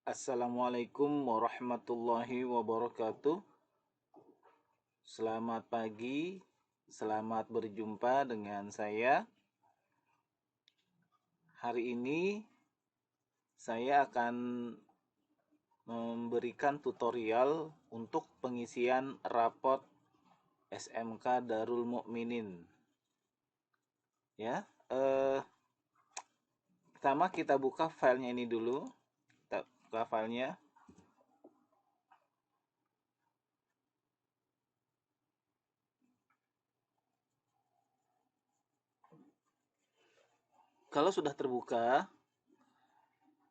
Assalamualaikum warahmatullahi wabarakatuh. Selamat pagi, selamat berjumpa dengan saya. Hari ini saya akan memberikan tutorial untuk pengisian rapot SMK Darul Mukminin. Ya, pertama kita buka filenya ini dulu. Kita buka filenya. Kalau sudah terbuka,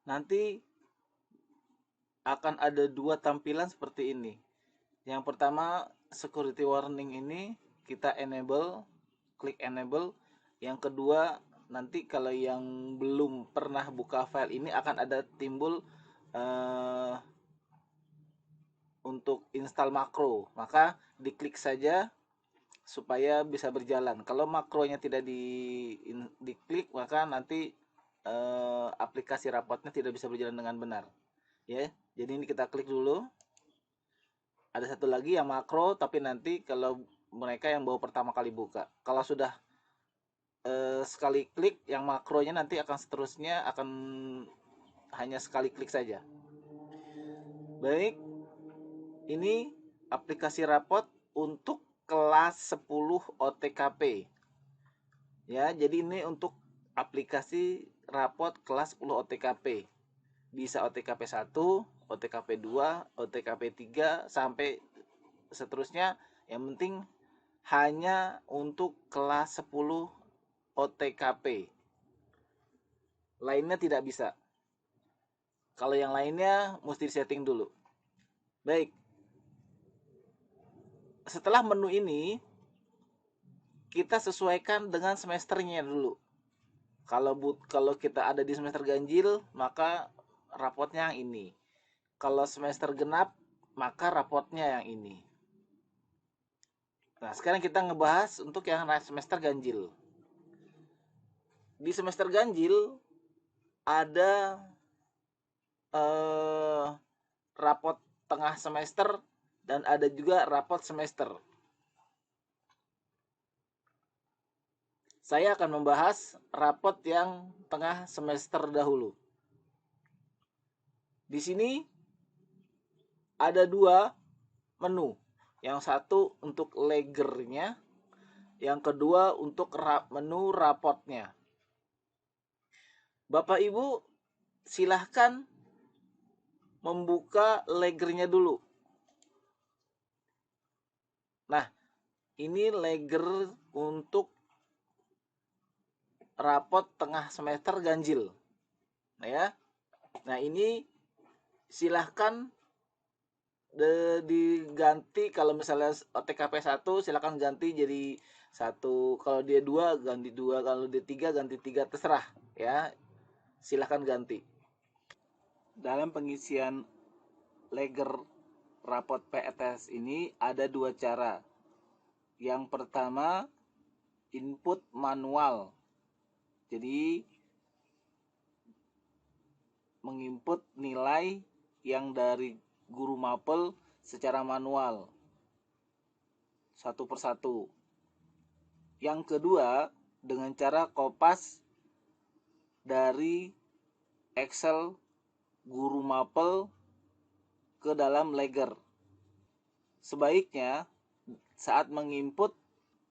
nanti akan ada dua tampilan seperti ini. Yang pertama, security warning ini kita enable, klik enable. Yang kedua, nanti kalau yang belum pernah buka file ini akan ada timbul untuk install makro. Maka diklik saja supaya bisa berjalan. Kalau makronya tidak diklik, maka nanti aplikasi rapotnya tidak bisa berjalan dengan benar. Ya, jadi ini kita klik dulu. Ada satu lagi yang makro, tapi nanti kalau mereka yang baru pertama kali buka. Kalau sudah sekali klik yang makronya, nanti akan seterusnya akan hanya sekali klik saja. Baik, ini aplikasi rapot untuk kelas 10 OTKP. Ya, jadi ini untuk aplikasi rapot kelas 10 OTKP. Bisa OTKP 1, OTKP 2, OTKP 3 sampai seterusnya. Yang penting hanya untuk kelas 10 OTKP. Lainnya tidak bisa. Kalau yang lainnya mesti disetting dulu. Baik. Setelah menu ini, kita sesuaikan dengan semesternya dulu. Kalau kita ada di semester ganjil, maka rapotnya yang ini. Kalau semester genap, maka rapotnya yang ini. Nah, sekarang kita ngebahas untuk yang semester ganjil. Di semester ganjil ada rapot tengah semester dan ada juga rapot semester. Saya akan membahas rapot yang tengah semester dahulu. Di sini ada dua menu. Yang satu untuk legernya, yang kedua untuk menu rapotnya. Bapak Ibu silahkan membuka legernya dulu. Nah, ini leger untuk rapot tengah semester ganjil. Nah ya. Nah, ini silahkan diganti. Kalau misalnya OTKP 1 silahkan ganti jadi 1, kalau dia 2 ganti 2, kalau dia 3 ganti 3, terserah ya. Silahkan ganti. Dalam pengisian leger rapot PETS ini ada dua cara. Yang pertama, input manual. Jadi menginput nilai yang dari guru mapel secara manual satu persatu. Yang kedua, dengan cara kopas dari Excel guru mapel ke dalam leger. Sebaiknya saat menginput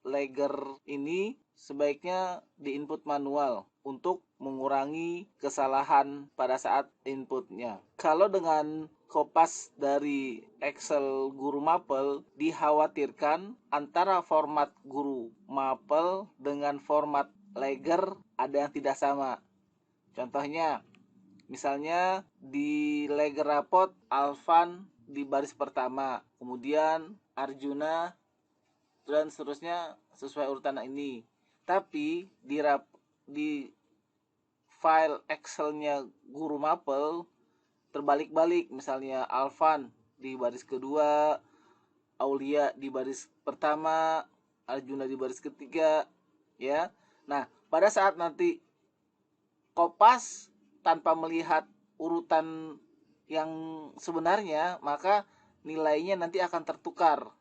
leger ini sebaiknya diinput manual untuk mengurangi kesalahan pada saat inputnya. Kalau dengan kopas dari Excel guru mapel, dikhawatirkan antara format guru mapel dengan format leger ada yang tidak sama. Contohnya, misalnya di leger rapot Alvan di baris pertama, kemudian Arjuna dan seterusnya sesuai urutan ini. Tapi di file Excel-nya guru mapel terbalik-balik, misalnya Alvan di baris kedua, Aulia di baris pertama, Arjuna di baris ketiga, ya. Nah, pada saat nanti kopas tanpa melihat urutan yang sebenarnya, maka nilainya nanti akan tertukar.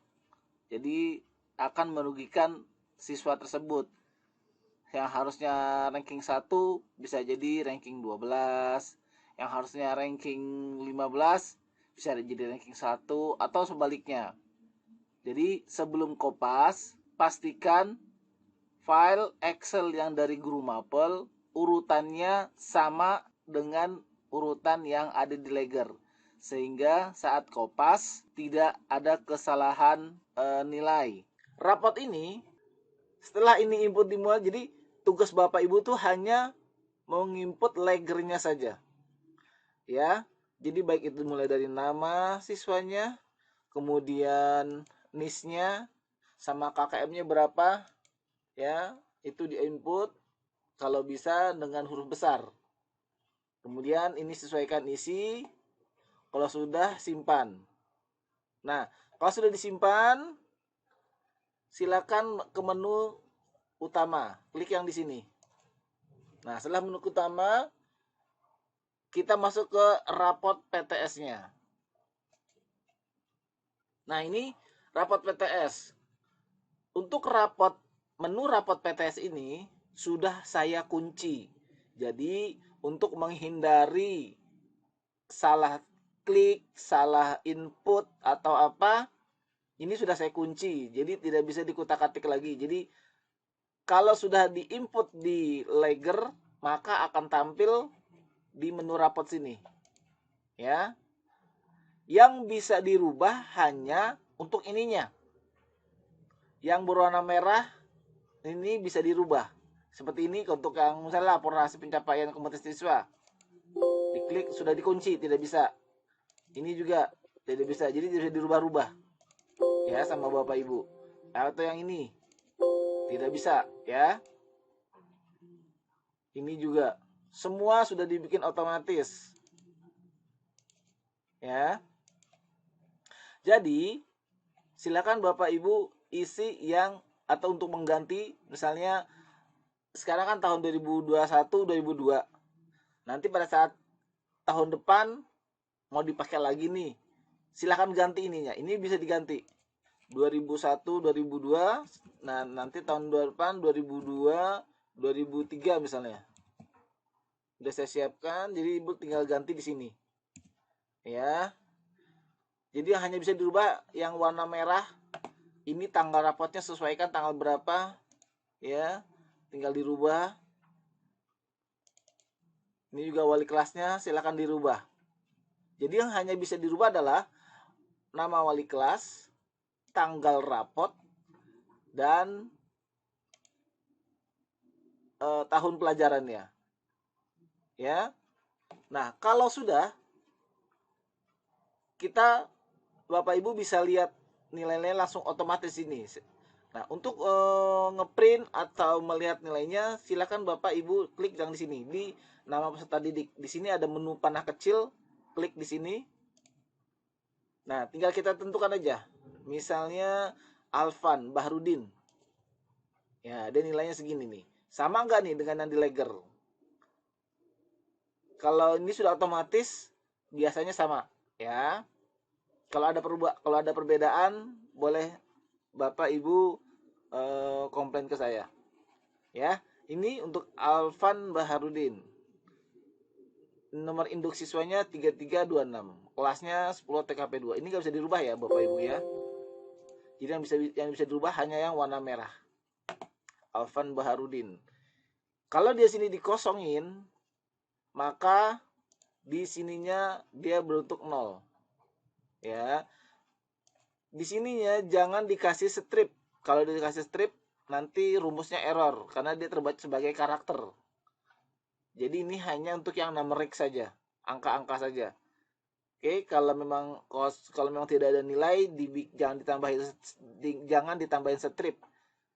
Jadi akan merugikan siswa tersebut. Yang harusnya ranking 1 bisa jadi ranking 12, yang harusnya ranking 15 bisa jadi ranking 1 atau sebaliknya. Jadi sebelum Kopas, pastikan file Excel yang dari guru Mapel urutannya sama dengan urutan yang ada di Legger, sehingga saat Kopas tidak ada kesalahan nilai. Rapot ini setelah ini input dimulai, jadi tugas Bapak Ibu tuh hanya menginput Leggernya saja. Ya. Jadi baik itu mulai dari nama siswanya, kemudian NIS-nya sama KKM-nya berapa, ya, itu di input kalau bisa dengan huruf besar. Kemudian ini sesuaikan isi, kalau sudah simpan. Nah, kalau sudah disimpan, silakan ke menu utama, klik yang di sini. Nah, setelah menu utama, kita masuk ke rapot PTS-nya. Nah, ini rapot PTS. Untuk menu rapot PTS ini sudah saya kunci. Jadi, untuk menghindari salah klik, salah input atau apa, ini sudah saya kunci. Jadi tidak bisa dikutak-atik lagi. Jadi kalau sudah diinput di Legger, maka akan tampil di menu rapot sini. Ya. Yang bisa dirubah hanya untuk ininya. Yang berwarna merah ini bisa dirubah. Seperti ini untuk yang misalnya laporan hasil pencapaian kompetensi siswa. Diklik sudah dikunci, tidak bisa. Ini juga tidak bisa. Jadi bisa dirubah-rubah. Ya, sama Bapak Ibu. Atau yang ini tidak bisa, ya. Ini juga semua sudah dibikin otomatis. Ya. Jadi, silakan Bapak Ibu isi yang atau untuk mengganti, misalnya sekarang kan tahun 2021 2002. Nanti pada saat tahun depan mau dipakai lagi nih, silakan ganti ininya. Ini bisa diganti 2001 2002. Nah, nanti tahun depan 2002 2003 misalnya. Udah saya siapkan, jadi Ibu tinggal ganti di sini. Ya. Jadi hanya bisa dirubah yang warna merah. Ini tanggal rapotnya sesuaikan tanggal berapa, ya. Tinggal dirubah. Ini juga wali kelasnya, silakan dirubah. Jadi yang hanya bisa dirubah adalah nama wali kelas, tanggal rapot, dan tahun pelajarannya. Ya. Nah, kalau sudah, kita Bapak Ibu bisa lihat nilai-nilai langsung otomatis ini. Nah, untuk ngeprint atau melihat nilainya, silakan Bapak Ibu klik yang di sini di nama peserta didik. Di sini ada menu panah kecil, klik di sini. Nah, tinggal kita tentukan aja. Misalnya Alvan Bahrudin. Ya, dia nilainya segini nih. Sama nggak nih dengan yang di Legger? Kalau ini sudah otomatis, biasanya sama, ya. Kalau ada perbedaan, boleh Bapak Ibu komplain ke saya. Ya, ini untuk Alvan Baharudin. Nomor induk siswanya 3326. Kelasnya 10 TKP 2. Ini nggak bisa dirubah ya, Bapak Ibu ya. Jadi yang bisa dirubah hanya yang warna merah. Alvan Baharudin. Kalau dia sini dikosongin, maka di sininya dia berbentuk 0. Ya. Di sininya jangan dikasih strip. Kalau dikasih strip nanti rumusnya error karena dia terbaca sebagai karakter. Jadi ini hanya untuk yang numerik saja, angka-angka saja. Oke, kalau memang tidak ada nilai, jangan ditambahin strip,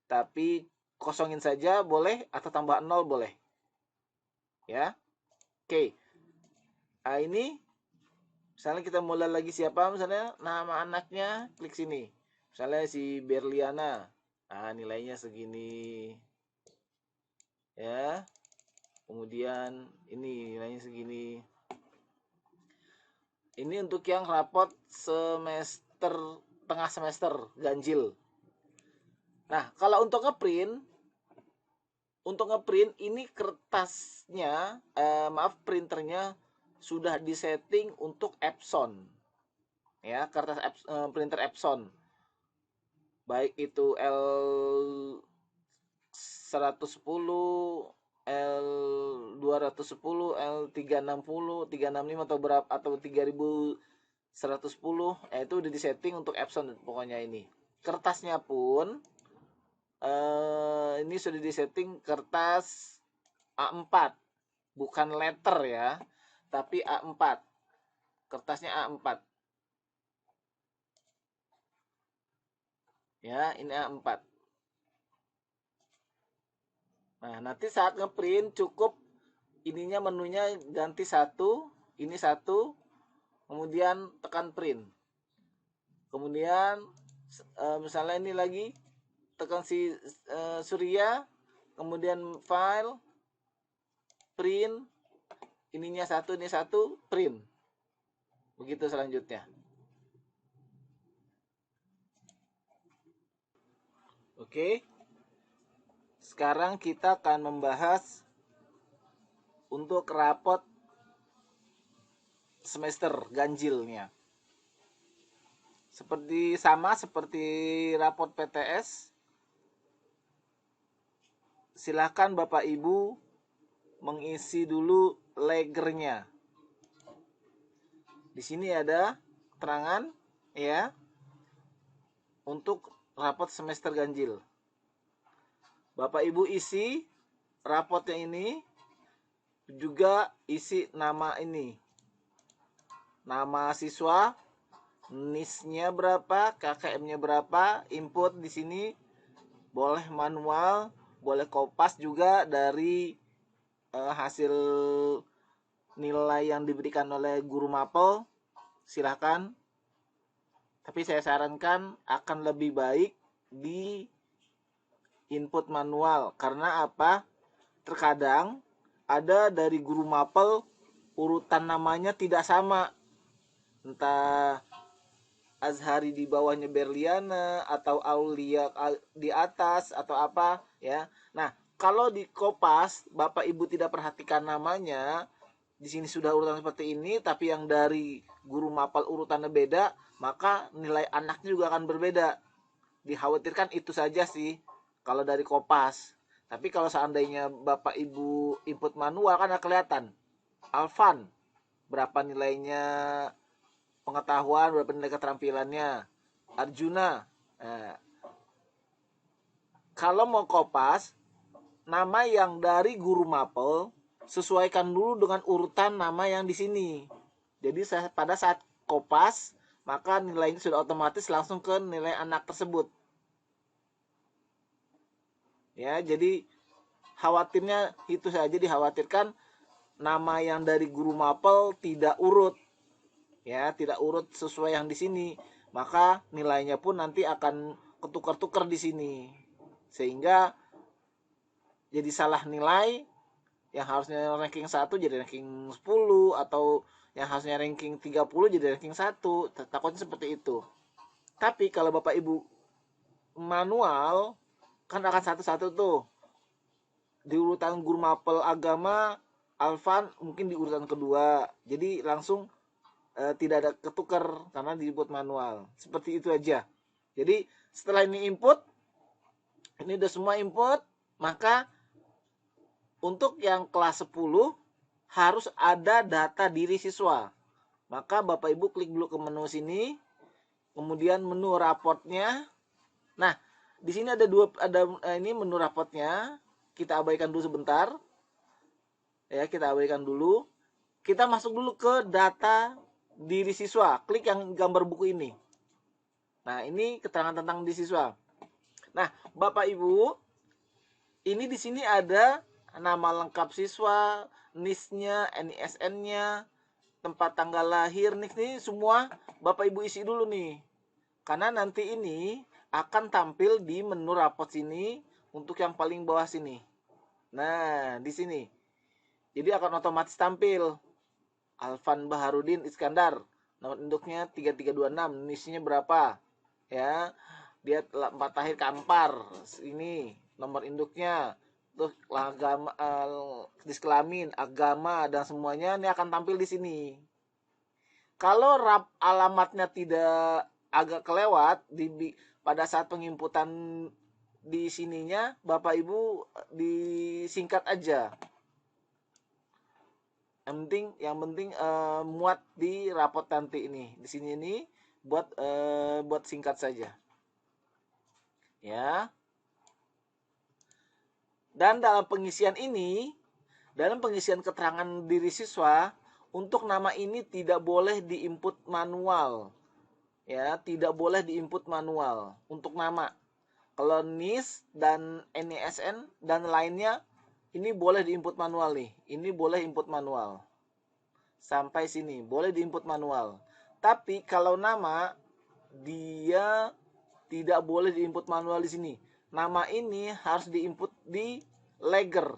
tapi kosongin saja boleh atau tambah 0 boleh. Ya, oke. Nah, ini misalnya kita mulai lagi siapa, misalnya nama anaknya, klik sini. Misalnya si Berliana. Nah, nilainya segini. Ya. Kemudian ini nilainya segini. Ini untuk yang rapot semester tengah semester ganjil. Nah, kalau untuk ngeprint ini kertasnya, printernya sudah disetting untuk Epson. Ya, kertas printer Epson. Baik itu L110, L210, L360, 365 atau berapa atau 3110, itu udah disetting untuk Epson pokoknya ini. Kertasnya pun ini sudah disetting kertas A4, bukan letter ya, tapi A4. Kertasnya A4. Ya, ini A4. Nah, nanti saat ngeprint cukup ininya menunya ganti satu, ini satu, kemudian tekan print. Kemudian misalnya ini lagi tekan si Surya, kemudian file, print, ininya satu, ini satu, print. Begitu selanjutnya. Oke. Sekarang kita akan membahas untuk rapot semester ganjilnya. Seperti rapot PTS. Silahkan Bapak Ibu mengisi dulu legernya. Di sini ada keterangan ya untuk rapot semester ganjil. Bapak Ibu isi rapotnya ini, juga isi nama ini. Nama siswa, NIS-nya berapa, KKM-nya berapa, input di sini boleh manual, boleh kopas juga dari hasil nilai yang diberikan oleh guru mapel, silahkan. Tapi saya sarankan akan lebih baik di input manual. Karena apa? Terkadang ada dari guru mapel urutan namanya tidak sama. Entah Azhari di bawahnya Berliana atau Aulia di atas atau apa ya. Nah, kalau di Kopas Bapak Ibu tidak perhatikan namanya, di sini sudah urutan seperti ini, tapi yang dari guru mapel urutannya beda, maka nilai anaknya juga akan berbeda. Dikhawatirkan itu saja sih kalau dari Kopas. Tapi kalau seandainya Bapak Ibu input manual kan kelihatan. Alvan berapa nilainya pengetahuan, berapa nilai keterampilannya. Arjuna. Nah, kalau mau Kopas, nama yang dari guru mapel sesuaikan dulu dengan urutan nama yang di sini. Jadi pada saat Kopas, maka nilainya sudah otomatis langsung ke nilai anak tersebut. Ya, jadi khawatirnya itu saja, dikhawatirkan nama yang dari guru mapel tidak urut. Ya, tidak urut sesuai yang di sini. Maka nilainya pun nanti akan ketukar-tukar di sini. Sehingga jadi salah nilai, yang harusnya ranking 1 jadi ranking 10, atau yang harusnya ranking 30 jadi ranking 1. Takutnya seperti itu. Tapi kalau Bapak Ibu manual, kan akan satu-satu tuh. Di urutan guru mapel agama, Alvan mungkin di urutan kedua. Jadi langsung tidak ada ketukar karena diinput manual. Seperti itu aja. Jadi setelah ini input, ini udah semua input, maka untuk yang kelas 10 harus ada data diri siswa. Maka Bapak Ibu klik dulu ke menu sini, kemudian menu raportnya. Nah, di sini ada ini menu raportnya. Kita abaikan dulu sebentar. Ya, kita abaikan dulu. Kita masuk dulu ke data diri siswa. Klik yang gambar buku ini. Nah, ini keterangan tentang diri siswa. Nah, Bapak Ibu, ini di sini ada nama lengkap siswa, NIS-nya, NISN-nya, tempat tanggal lahir, ini semua Bapak Ibu isi dulu nih. Karena nanti ini akan tampil di menu rapot sini untuk yang paling bawah sini. Nah, di sini. Jadi akan otomatis tampil Alvan Baharudin Iskandar, nomor induknya 3326, NIS-nya berapa ya, dia telah 4 tahir Kampar, ini nomor induknya, terus agama, jenis kelamin, agama, dan semuanya ini akan tampil di sini. Kalau alamatnya tidak agak kelewat pada saat penginputan di sininya, Bapak Ibu disingkat aja. Yang penting muat di rapot nanti ini. Di sini ini buat singkat saja. Ya. Dan dalam pengisian keterangan diri siswa, untuk nama ini tidak boleh diinput manual. Ya, tidak boleh diinput manual untuk nama. Kalau NIS dan NISN dan lainnya, ini boleh diinput manual nih. Ini boleh input manual. Sampai sini boleh diinput manual. Tapi kalau nama, dia tidak boleh diinput manual di sini. Nama ini harus diinput di Legger.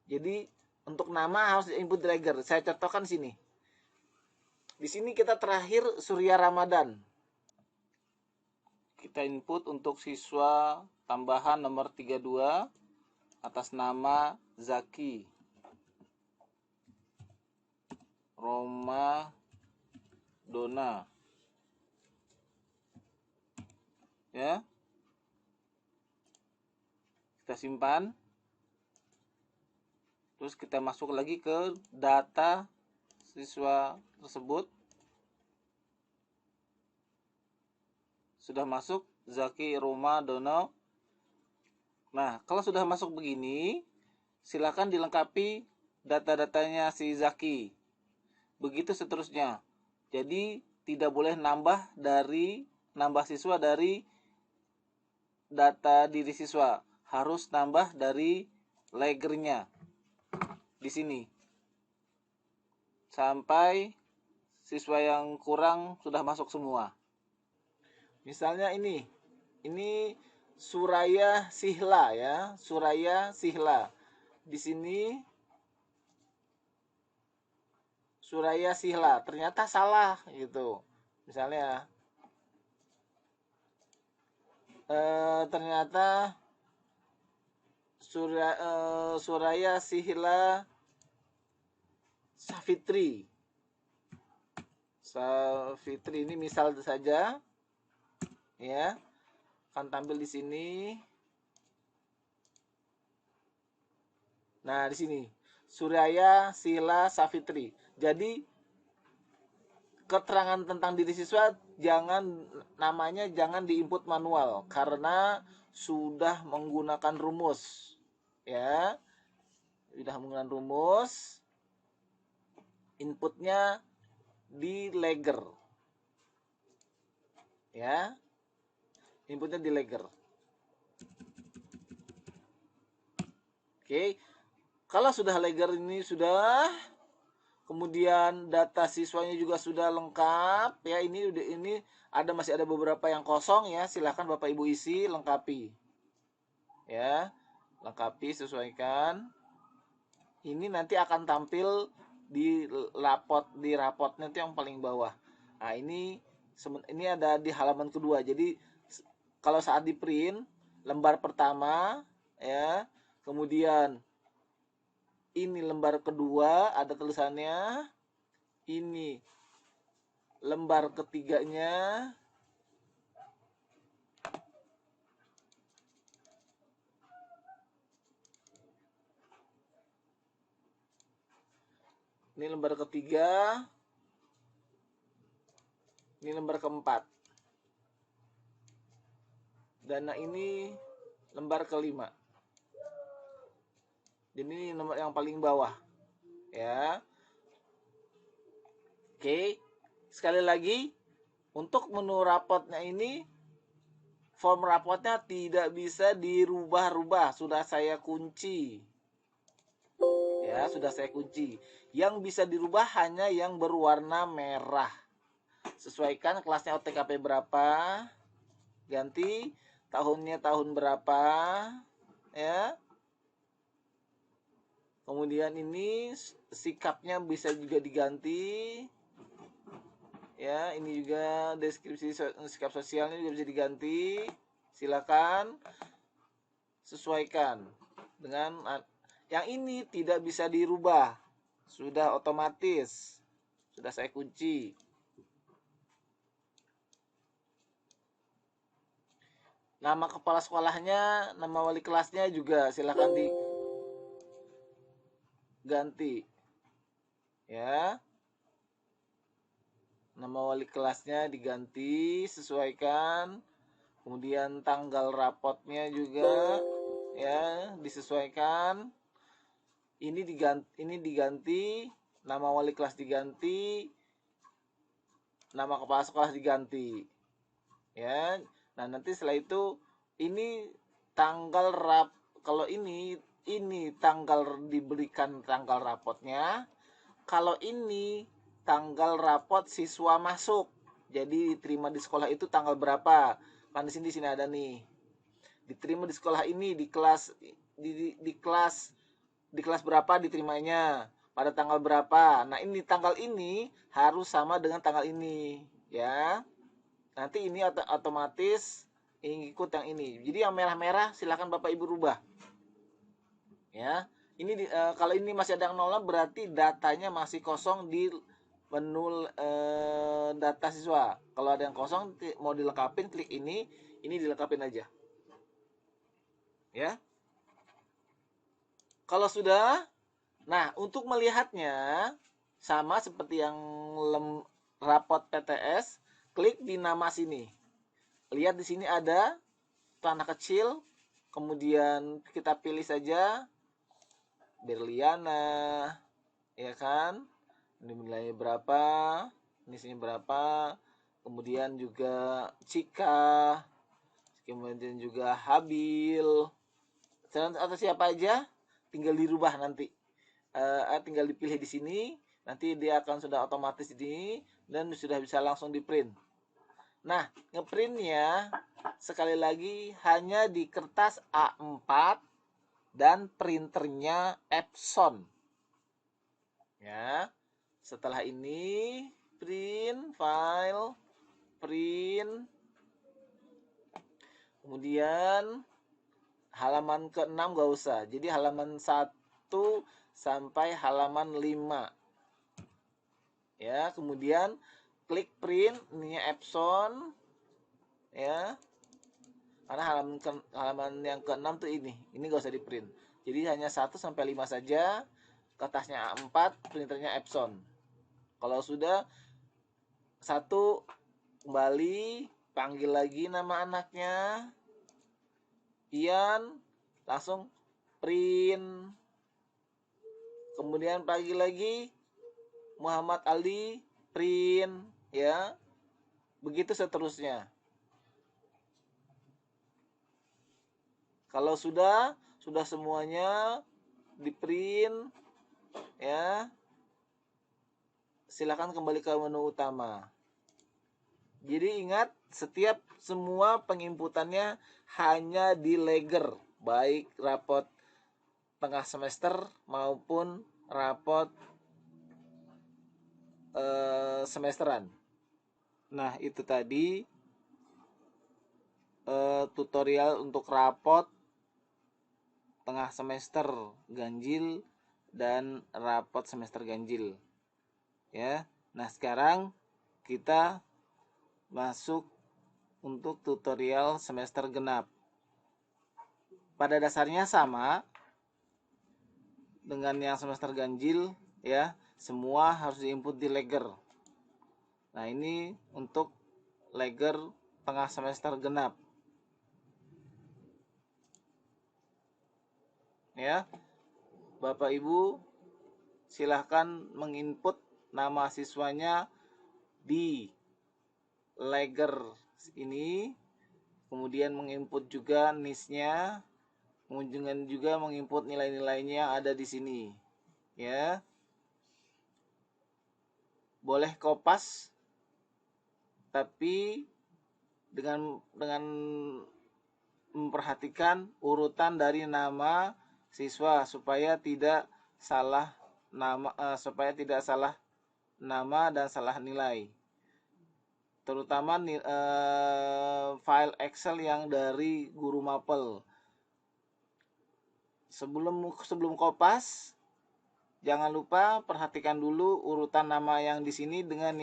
Jadi untuk nama harus diinput di Legger. Saya contohkan sini. Di sini kita terakhir Surya Ramadan. Kita input untuk siswa tambahan nomor 32 atas nama Zaki Roma Dona. Ya. Kita simpan. Terus kita masuk lagi ke data siswa tersebut. Sudah masuk Zaki Roma Dono. Nah, kalau sudah masuk begini, silakan dilengkapi data-datanya si Zaki. Begitu seterusnya. Jadi tidak boleh nambah siswa dari data diri siswa. Harus nambah dari Leggernya. Di sini. Sampai siswa yang kurang sudah masuk semua. Misalnya ini Suraya Sihla ya, Suraya Sihla. Di sini Suraya Sihla, ternyata salah gitu. Misalnya ternyata Suraya Sihla Safitri. Safitri ini misal saja. Ya, akan tampil di sini. Nah, di sini Suraya Sila Safitri. Jadi keterangan tentang diri siswa namanya jangan diinput manual karena sudah menggunakan rumus. Ya. Sudah menggunakan rumus. Inputnya di Legger. Ya. Inputnya di Legger. Oke. Kalau sudah Legger ini sudah, kemudian data siswanya juga sudah lengkap ya, ini masih ada beberapa yang kosong ya, silahkan Bapak Ibu isi, lengkapi. Ya. Lengkapi, sesuaikan. Ini nanti akan tampil di rapotnya itu yang paling bawah. Nah, ini ada di halaman kedua. Jadi kalau saat di print lembar pertama ya, kemudian ini lembar kedua ada tulisannya, ini lembar ketiganya, ini lembar ketiga, ini lembar keempat, dan ini lembar kelima. Dan ini nomor yang paling bawah ya. Oke, sekali lagi, untuk menu rapotnya ini, form rapotnya tidak bisa dirubah-rubah, sudah saya kunci ya, sudah saya kunci. Yang bisa dirubah hanya yang berwarna merah. Sesuaikan kelasnya OTKP berapa, ganti tahunnya tahun berapa ya. Kemudian ini sikapnya bisa juga diganti. Ya, ini juga deskripsi sikap sosialnya juga bisa diganti. Silakan sesuaikan dengan yang ini tidak bisa dirubah. Sudah otomatis. Sudah saya kunci. Nama kepala sekolahnya, nama wali kelasnya juga silakan diganti. Ya. Nama wali kelasnya diganti, sesuaikan. Kemudian tanggal rapotnya juga ya disesuaikan. Ini diganti, nama wali kelas diganti, nama kepala sekolah diganti. Ya. Nah, nanti setelah itu ini tanggal kalau ini tanggal diberikan tanggal rapotnya. Kalau ini tanggal rapot siswa masuk. Jadi diterima di sekolah itu tanggal berapa? Kan di sini ada nih. Diterima di sekolah ini di kelas di kelas berapa diterimanya? Pada tanggal berapa? Nah, ini tanggal ini harus sama dengan tanggal ini, ya. Nanti ini otomatis ikut yang ini. Jadi yang merah-merah silakan Bapak Ibu rubah. Ya. Ini kalau ini masih ada yang nol berarti datanya masih kosong di menu data siswa. Kalau ada yang kosong mau dilengkapin, klik ini dilengkapin aja. Ya. Kalau sudah, nah untuk melihatnya sama seperti yang rapot PTS, klik di nama sini. Lihat di sini ada panah kecil, kemudian kita pilih saja Berliana, ya kan? Ini nilainya berapa, ini sini berapa, kemudian juga Cika, kemudian juga Habil, atau siapa aja, tinggal dirubah nanti, tinggal dipilih di sini, nanti dia akan sudah otomatis di sini dan sudah bisa langsung di print. Nah, ngeprintnya sekali lagi hanya di kertas A4 dan printernya Epson. Ya. Setelah ini print file, print. Kemudian halaman ke-6 gak usah. Jadi halaman 1 sampai halaman 5. Ya, kemudian klik print, ininya Epson. Ya. Karena halaman yang ke-6 tuh ini gak usah di print. Jadi hanya 1 sampai 5 saja. Kertasnya A4, printernya Epson. Kalau sudah 1, kembali panggil lagi nama anaknya Ian, langsung print. Kemudian panggil lagi Muhammad Ali, print, ya. Begitu seterusnya. Kalau sudah semuanya di print, ya, silakan kembali ke menu utama. Jadi ingat, semua penginputannya hanya di Legger, baik rapot tengah semester maupun rapot semesteran. Nah, itu tadi tutorial untuk rapot tengah semester ganjil dan rapot semester ganjil. Ya. Nah, sekarang kita masuk untuk tutorial semester genap. Pada dasarnya sama dengan yang semester ganjil, ya. Semua harus diinput di Legger. Nah, ini untuk Legger tengah semester genap. Ya. Bapak Ibu silahkan menginput nama siswanya di Legger ini, kemudian menginput juga NIS-nya, kemudian juga menginput nilai-nilainya yang ada di sini. Ya. Boleh kopas, tapi dengan memperhatikan urutan dari nama siswa supaya tidak salah nama dan salah nilai. terutama file Excel yang dari Guru Mapel. Sebelum kopas, jangan lupa perhatikan dulu urutan nama yang di sini dengan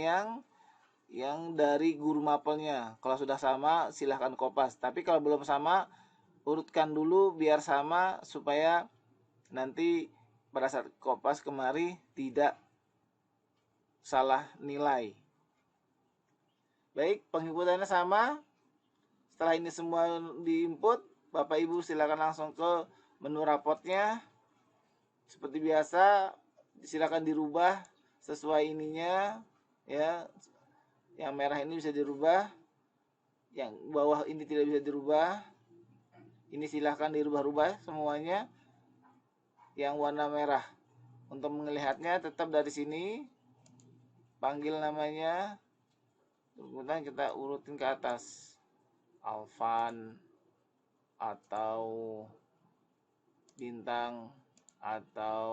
yang dari Guru Mapelnya. Kalau sudah sama, silahkan kopas. Tapi kalau belum sama, urutkan dulu biar sama supaya nanti pada saat kopas kemari tidak salah nilai. Baik, penginputannya sama. Setelah ini semua diinput, Bapak Ibu silakan langsung ke menu rapotnya. Seperti biasa, silakan dirubah sesuai ininya ya. Yang merah ini bisa dirubah, yang bawah ini tidak bisa dirubah. Ini silahkan dirubah-rubah semuanya. Yang warna merah, untuk melihatnya tetap dari sini, panggil namanya, kemudian kita urutin ke atas, Alvan atau Bintang atau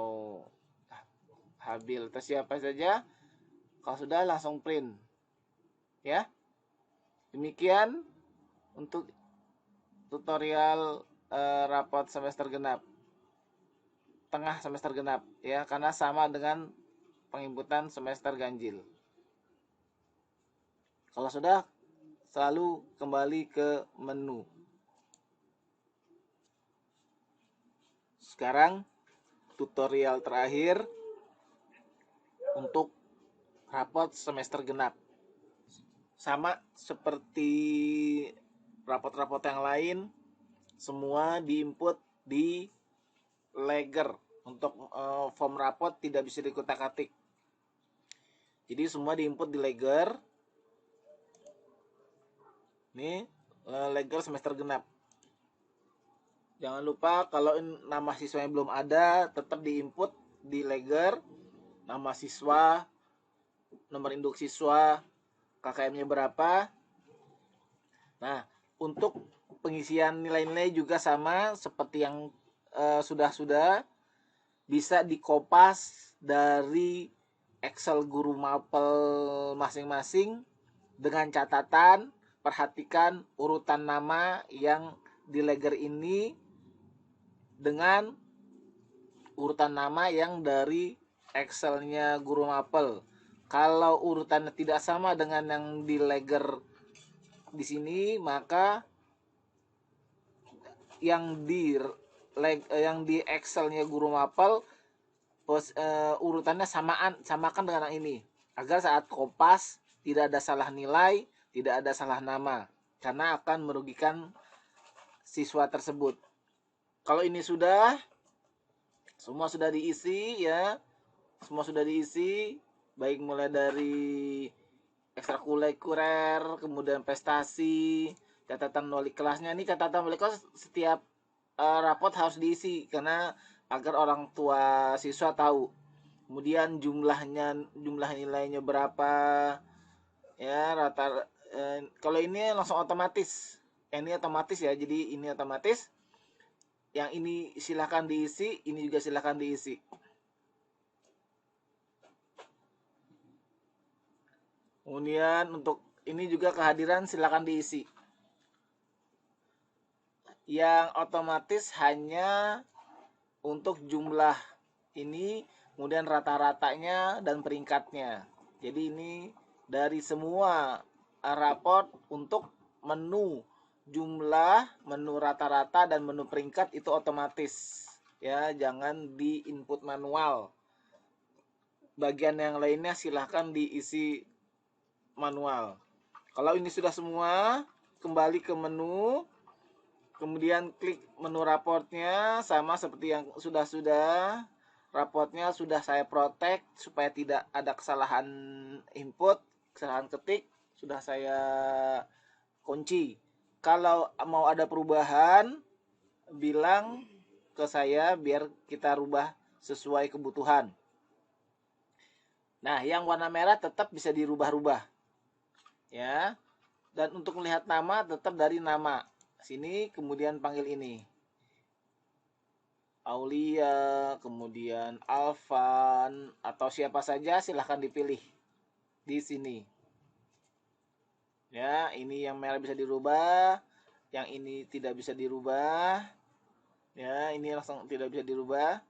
Habil atau siapa saja. Kalau sudah, langsung print ya. Demikian untuk tutorial rapot semester genap, tengah semester genap ya, karena sama dengan penginputan semester ganjil. Kalau sudah, selalu kembali ke menu. Sekarang tutorial terakhir untuk rapot semester genap. Sama seperti rapot-rapot yang lain, semua diinput di Legger. Untuk form rapot tidak bisa dikutak-atik. Jadi semua diinput di Legger. Ini Legger semester genap. Jangan lupa kalau nama siswanya belum ada, tetap diinput di Legger. Nama siswa, nomor induk siswa, KKM-nya berapa. Nah, untuk pengisian nilai-nilai juga sama seperti yang sudah bisa dikopas dari Excel Guru Mapel masing-masing dengan catatan perhatikan urutan nama yang di Legger ini dengan urutan nama yang dari Excel-nya Guru Mapel. Kalau urutannya tidak sama dengan yang di Legger di sini, maka yang di Excel-nya Guru Mapel urutannya samakan dengan yang ini, agar saat kopas tidak ada salah nilai, tidak ada salah nama, karena akan merugikan siswa tersebut. Kalau ini semua sudah diisi ya, semua sudah diisi, baik mulai dari ekstrakurikuler, kemudian prestasi, catatan wali kelasnya. Ini catatan wali kelas setiap rapot harus diisi karena agar orang tua siswa tahu. Kemudian jumlah nilainya berapa ya, kalau ini langsung otomatis. Ini otomatis ya, jadi ini otomatis. Yang ini silahkan diisi, ini juga silahkan diisi. Kemudian untuk ini juga kehadiran silahkan diisi. Yang otomatis hanya untuk jumlah ini, kemudian rata-ratanya dan peringkatnya. Jadi ini dari semua raport untuk menu jumlah, menu rata-rata, dan menu peringkat itu otomatis ya, jangan di input manual. Bagian yang lainnya silahkan diisi manual. Kalau ini sudah semua, kembali ke menu, kemudian klik menu raportnya, sama seperti yang sudah rapotnya sudah saya protect supaya tidak ada kesalahan input, kesalahan ketik, sudah saya kunci. Kalau mau ada perubahan, bilang ke saya biar kita rubah sesuai kebutuhan. Nah, yang warna merah tetap bisa dirubah-rubah ya. Dan untuk melihat nama tetap dari nama sini, kemudian panggil ini Aulia, kemudian Alvan atau siapa saja, silahkan dipilih di sini. Ya, ini yang merah bisa dirubah, yang ini tidak bisa dirubah. Ya, ini langsung tidak bisa dirubah.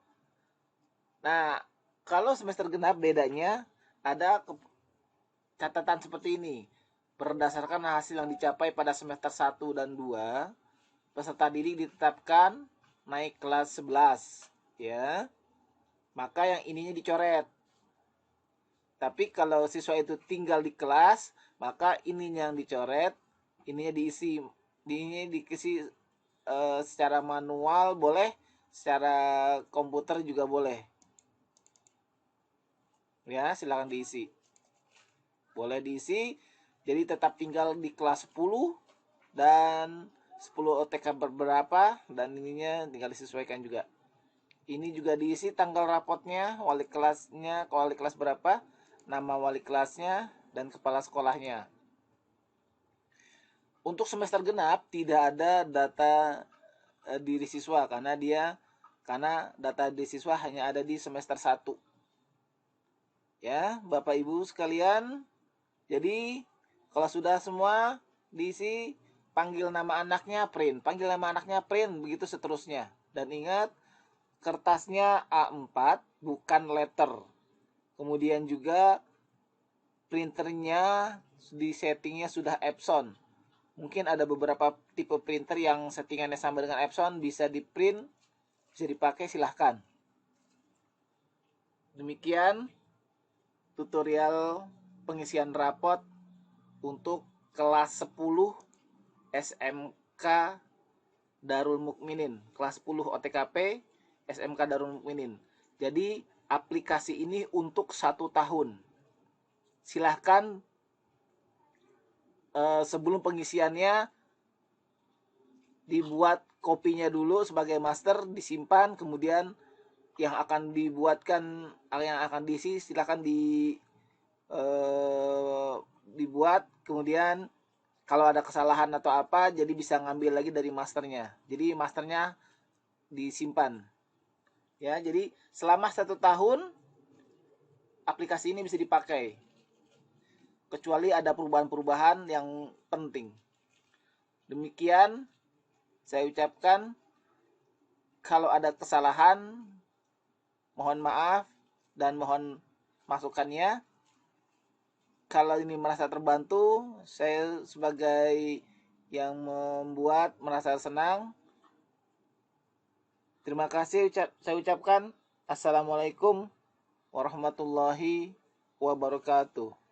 Nah, kalau semester genap bedanya ada catatan seperti ini. Berdasarkan hasil yang dicapai pada semester 1 dan 2, peserta didik ditetapkan naik kelas 11, ya. Maka yang ininya dicoret. Tapi kalau siswa itu tinggal di kelas, maka ininya yang dicoret, ininya diisi. Ininya diisi secara manual boleh, secara komputer juga boleh. Ya, silakan diisi. Boleh diisi, jadi tetap tinggal di kelas 10 dan 10 OTK berapa, dan ininya tinggal disesuaikan juga. Ini juga diisi tanggal rapotnya, wali kelas berapa, nama wali kelasnya, dan kepala sekolahnya. Untuk semester genap tidak ada data diri siswa karena data diri siswa hanya ada di semester 1. Ya, Bapak Ibu sekalian. Jadi kalau sudah semua diisi, panggil nama anaknya, print. Panggil nama anaknya, print, begitu seterusnya. Dan ingat, kertasnya A4 bukan letter. Kemudian juga printernya di settingnya sudah Epson. Mungkin ada beberapa tipe printer yang settingannya sama dengan Epson, bisa di print, bisa dipakai, silahkan. Demikian tutorial pengisian rapot untuk kelas 10 SMK Darul Mukminin, kelas 10 OTKP SMK Darul Mukminin. Jadi aplikasi ini untuk 1 tahun. Silahkan sebelum pengisiannya dibuat kopinya dulu sebagai master, disimpan, kemudian yang akan diisi silahkan dibuat, kemudian kalau ada kesalahan atau apa jadi bisa ngambil lagi dari masternya, jadi masternya disimpan ya. Jadi selama 1 tahun aplikasi ini bisa dipakai kecuali ada perubahan-perubahan yang penting. Demikian saya ucapkan, kalau ada kesalahan mohon maaf dan mohon masukannya. Kalau ini merasa terbantu, saya sebagai yang membuat merasa senang. Terima kasih saya ucapkan. Assalamualaikum warahmatullahi wabarakatuh.